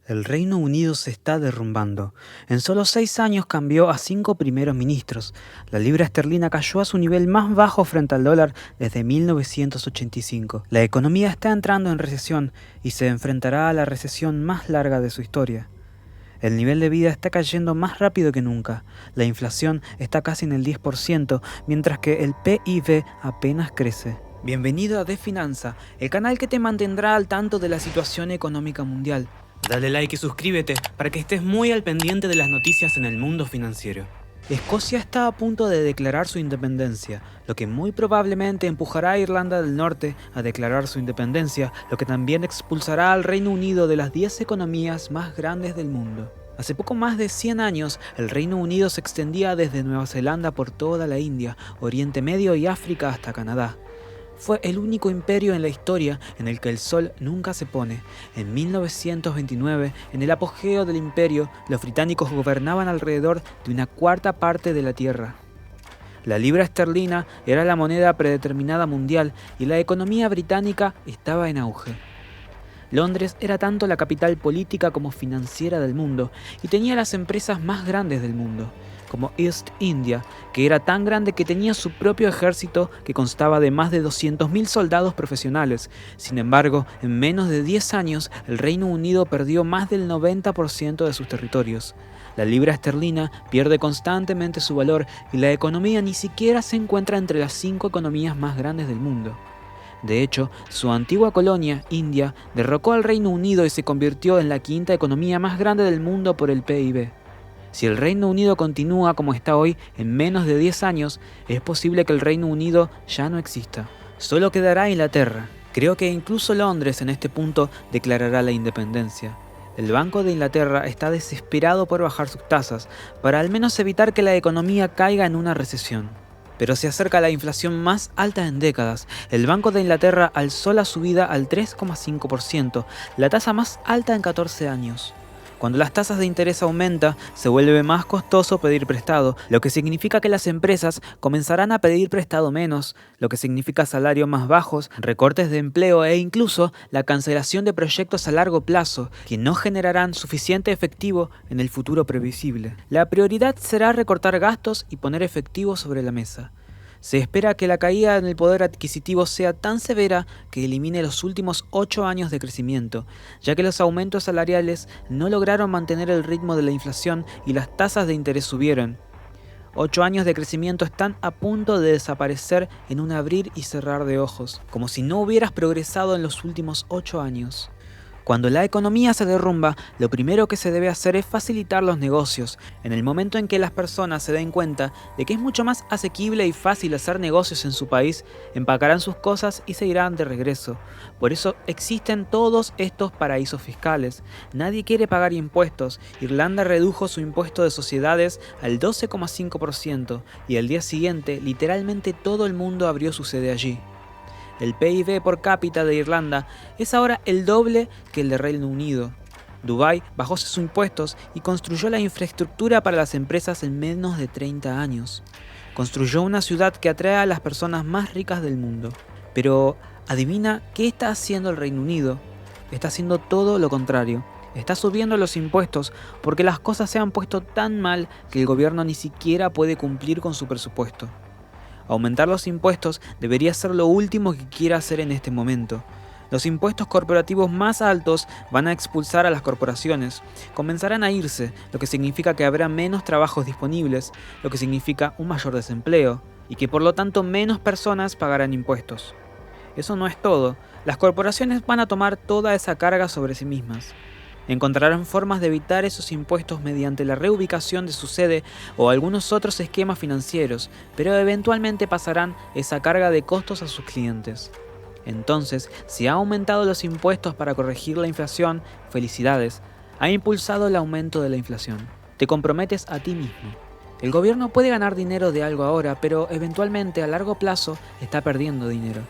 El Reino Unido se está derrumbando. En solo 6 años cambió a 5 primeros ministros. La libra esterlina cayó a su nivel más bajo frente al dólar desde 1985. La economía está entrando en recesión y se enfrentará a la recesión más larga de su historia. El nivel de vida está cayendo más rápido que nunca. La inflación está casi en el 10%, mientras que el PIB apenas crece. Bienvenido a De Finanza, el canal que te mantendrá al tanto de la situación económica mundial. Dale like y suscríbete para que estés muy al pendiente de las noticias en el mundo financiero. Escocia está a punto de declarar su independencia, lo que muy probablemente empujará a Irlanda del Norte a declarar su independencia, lo que también expulsará al Reino Unido de las 10 economías más grandes del mundo. Hace poco más de 100 años, el Reino Unido se extendía desde Nueva Zelanda por toda la India, Oriente Medio y África hasta Canadá. Fue el único imperio en la historia en el que el sol nunca se pone. En 1929, en el apogeo del imperio, los británicos gobernaban alrededor de una cuarta parte de la tierra. La libra esterlina era la moneda predeterminada mundial y la economía británica estaba en auge. Londres era tanto la capital política como financiera del mundo y tenía las empresas más grandes del mundo, como East India, que era tan grande que tenía su propio ejército que constaba de más de 200.000 soldados profesionales. Sin embargo, en menos de 10 años, el Reino Unido perdió más del 90% de sus territorios. La libra esterlina pierde constantemente su valor y la economía ni siquiera se encuentra entre las 5 economías más grandes del mundo. De hecho, su antigua colonia, India, derrocó al Reino Unido y se convirtió en la quinta economía más grande del mundo por el PIB. Si el Reino Unido continúa como está hoy, en menos de 10 años, es posible que el Reino Unido ya no exista. Solo quedará Inglaterra. Creo que incluso Londres en este punto declarará la independencia. El Banco de Inglaterra está desesperado por bajar sus tasas, para al menos evitar que la economía caiga en una recesión. Pero se acerca la inflación más alta en décadas. El Banco de Inglaterra alzó la subida al 3,5%, la tasa más alta en 14 años. Cuando las tasas de interés aumentan, se vuelve más costoso pedir prestado, lo que significa que las empresas comenzarán a pedir prestado menos, lo que significa salarios más bajos, recortes de empleo e incluso la cancelación de proyectos a largo plazo, que no generarán suficiente efectivo en el futuro previsible. La prioridad será recortar gastos y poner efectivo sobre la mesa. Se espera que la caída en el poder adquisitivo sea tan severa que elimine los últimos 8 años de crecimiento, ya que los aumentos salariales no lograron mantener el ritmo de la inflación y las tasas de interés subieron. 8 años de crecimiento están a punto de desaparecer en un abrir y cerrar de ojos, como si no hubieras progresado en los últimos 8 años. Cuando la economía se derrumba, lo primero que se debe hacer es facilitar los negocios. En el momento en que las personas se den cuenta de que es mucho más asequible y fácil hacer negocios en su país, empacarán sus cosas y se irán de regreso. Por eso existen todos estos paraísos fiscales. Nadie quiere pagar impuestos. Irlanda redujo su impuesto de sociedades al 12,5% y al día siguiente literalmente todo el mundo abrió su sede allí. El PIB por cápita de Irlanda es ahora el doble que el de Reino Unido. Dubái bajó sus impuestos y construyó la infraestructura para las empresas en menos de 30 años. Construyó una ciudad que atrae a las personas más ricas del mundo. Pero, adivina qué está haciendo el Reino Unido. Está haciendo todo lo contrario. Está subiendo los impuestos porque las cosas se han puesto tan mal que el gobierno ni siquiera puede cumplir con su presupuesto. Aumentar los impuestos debería ser lo último que quiera hacer en este momento. Los impuestos corporativos más altos van a expulsar a las corporaciones. Comenzarán a irse, lo que significa que habrá menos trabajos disponibles, lo que significa un mayor desempleo, y que por lo tanto menos personas pagarán impuestos. Eso no es todo. Las corporaciones van a tomar toda esa carga sobre sí mismas. Encontrarán formas de evitar esos impuestos mediante la reubicación de su sede o algunos otros esquemas financieros, pero eventualmente pasarán esa carga de costos a sus clientes. Entonces, si ha aumentado los impuestos para corregir la inflación, felicidades, ha impulsado el aumento de la inflación. Te comprometes a ti mismo. El gobierno puede ganar dinero de algo ahora, pero eventualmente a largo plazo está perdiendo dinero.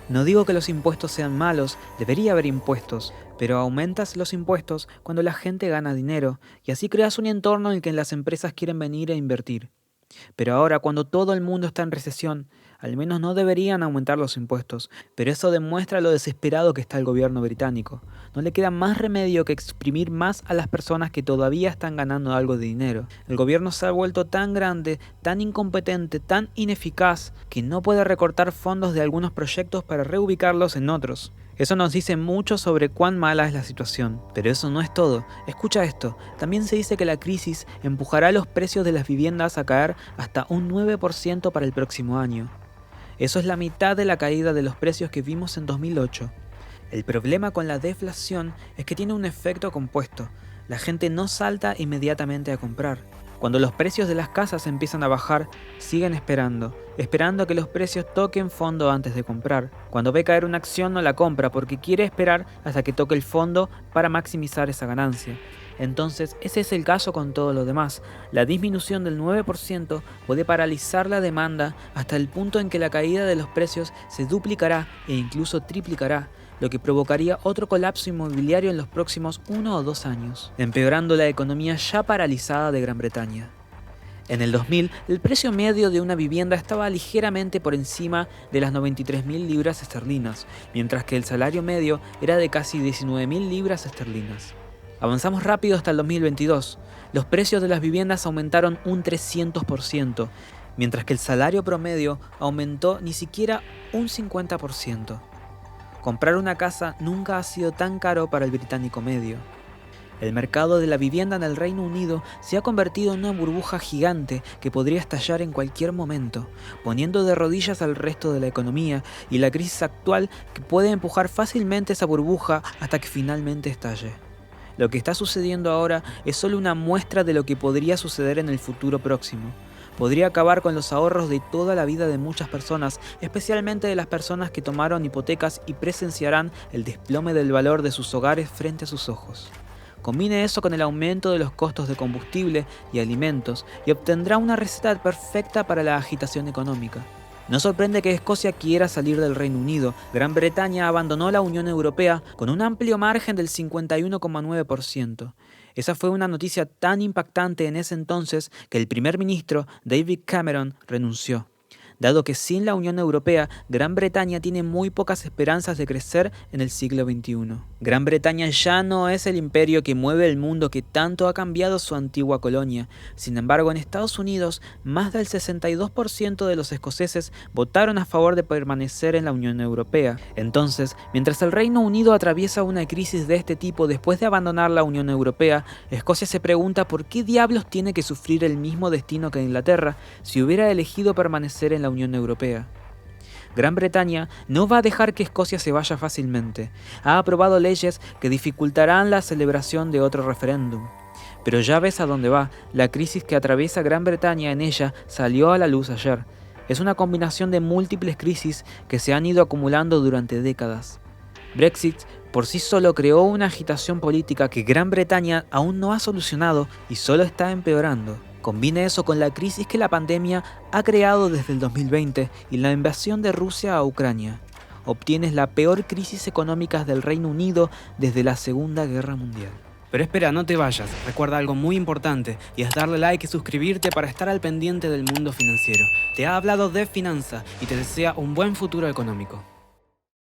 No digo que los impuestos sean malos, debería haber impuestos, pero aumentas los impuestos cuando la gente gana dinero y así creas un entorno en el que las empresas quieren venir a invertir. Pero ahora, cuando todo el mundo está en recesión, al menos no deberían aumentar los impuestos, pero eso demuestra lo desesperado que está el gobierno británico. No le queda más remedio que exprimir más a las personas que todavía están ganando algo de dinero. El gobierno se ha vuelto tan grande, tan incompetente, tan ineficaz, que no puede recortar fondos de algunos proyectos para reubicarlos en otros. Eso nos dice mucho sobre cuán mala es la situación. Pero eso no es todo. Escucha esto. También se dice que la crisis empujará los precios de las viviendas a caer hasta un 9% para el próximo año. Eso es la mitad de la caída de los precios que vimos en 2008. El problema con la deflación es que tiene un efecto compuesto. La gente no salta inmediatamente a comprar. Cuando los precios de las casas empiezan a bajar, siguen esperando que los precios toquen fondo antes de comprar. Cuando ve caer una acción no la compra porque quiere esperar hasta que toque el fondo para maximizar esa ganancia. Entonces, ese es el caso con todo lo demás. La disminución del 9% puede paralizar la demanda hasta el punto en que la caída de los precios se duplicará e incluso triplicará, lo que provocaría otro colapso inmobiliario en los próximos 1 o 2 años, empeorando la economía ya paralizada de Gran Bretaña. En el 2000, el precio medio de una vivienda estaba ligeramente por encima de las 93.000 libras esterlinas, mientras que el salario medio era de casi 19.000 libras esterlinas. Avanzamos rápido hasta el 2022. Los precios de las viviendas aumentaron un 300%, mientras que el salario promedio aumentó ni siquiera un 50%. Comprar una casa nunca ha sido tan caro para el británico medio. El mercado de la vivienda en el Reino Unido se ha convertido en una burbuja gigante que podría estallar en cualquier momento, poniendo de rodillas al resto de la economía, y la crisis actual que puede empujar fácilmente esa burbuja hasta que finalmente estalle. Lo que está sucediendo ahora es solo una muestra de lo que podría suceder en el futuro próximo. Podría acabar con los ahorros de toda la vida de muchas personas, especialmente de las personas que tomaron hipotecas y presenciarán el desplome del valor de sus hogares frente a sus ojos. Combine eso con el aumento de los costos de combustible y alimentos y obtendrá una receta perfecta para la agitación económica. No sorprende que Escocia quiera salir del Reino Unido. Gran Bretaña abandonó la Unión Europea con un amplio margen del 51,9%. Esa fue una noticia tan impactante en ese entonces que el primer ministro David Cameron renunció, dado que sin la Unión Europea, Gran Bretaña tiene muy pocas esperanzas de crecer en el siglo XXI. Gran Bretaña ya no es el imperio que mueve el mundo que tanto ha cambiado su antigua colonia. Sin embargo, en Estados Unidos, más del 62% de los escoceses votaron a favor de permanecer en la Unión Europea. Entonces, mientras el Reino Unido atraviesa una crisis de este tipo después de abandonar la Unión Europea, Escocia se pregunta por qué diablos tiene que sufrir el mismo destino que Inglaterra si hubiera elegido permanecer en la Unión Europea. Gran Bretaña no va a dejar que Escocia se vaya fácilmente. Ha aprobado leyes que dificultarán la celebración de otro referéndum. Pero ya ves a dónde va. La crisis que atraviesa Gran Bretaña en ella salió a la luz ayer. Es una combinación de múltiples crisis que se han ido acumulando durante décadas. Brexit por sí solo creó una agitación política que Gran Bretaña aún no ha solucionado y solo está empeorando. Combine eso con la crisis que la pandemia ha creado desde el 2020 y la invasión de Rusia a Ucrania. Obtienes la peor crisis económica del Reino Unido desde la Segunda Guerra Mundial. Pero espera, no te vayas. Recuerda algo muy importante y es darle like y suscribirte para estar al pendiente del mundo financiero. Te ha hablado de Finanza y te desea un buen futuro económico.